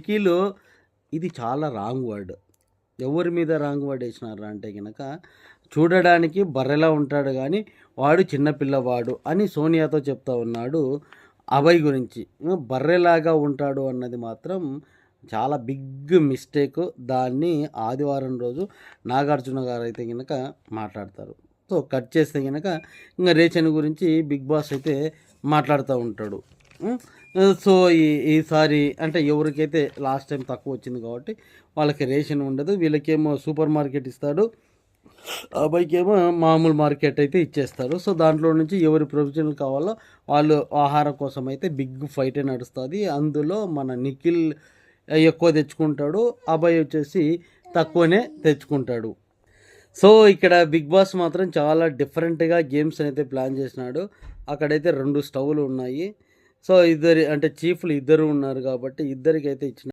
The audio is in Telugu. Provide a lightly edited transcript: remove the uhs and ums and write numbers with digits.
నిఖిల్ ఇది చాలా రాంగ్ వర్డ్. ఎవరి మీద రాంగ్ వర్డ్ ఏసినారా అంటే గనక, చూడడానికి బర్రెలా ఉంటాడు గానీ, వాడు చిన్న పిల్లవాడు అని సోనియాతో చెప్తా ఉన్నాడు అభయ్ గురించి. బర్రెలాగా ఉంటాడు అన్నది మాత్రం చాలా బిగ్ మిస్టేక్. దాన్ని ఆదివారం రోజు నాగార్జున గారైతే గనక మాట్లాడతారు. సో, కట్ చేస్తే గనక ఇంగ రేచన్ గురించి బిగ్ బాస్ అయితే మాట్లాడుతూ ఉంటాడు. హ్మ్. సో, ఈసారి అంటే ఎవరికైతే లాస్ట్ టైం తక్కువొచ్చింది కాబట్టి వాళ్ళకి రేషన్ ఉండదు. వీళ్ళకేమో సూపర్ మార్కెట్ ఇస్తాడు. అబ్బాయికేమో మామూలు మార్కెట్ అయితే ఇచ్చేస్తారు. సో, దాంట్లో నుంచి ఎవరి ప్రొవిజన్లు కావాలో వాళ్ళు ఆహారం కోసం అయితే బిగ్ ఫైటే నడుస్తది. అందులో మన నిఖిల్ ఎక్కువ తెచ్చుకుంటాడు. అభయ్ వచ్చేసి తక్కువనే తెచ్చుకుంటాడు. సో, ఇక్కడ బిగ్ బాస్ మాత్రం చాలా డిఫరెంట్‌గా గేమ్స్ అయితే ప్లాన్ చేసినాడు. అక్కడైతే 2 స్టవ్‌లు ఉన్నాయి. సో, ఇద్దరి అంటే చీఫ్‌లు ఇద్దరు ఉన్నారు కాబట్టి ఇద్దరికైతే ఇచ్చిన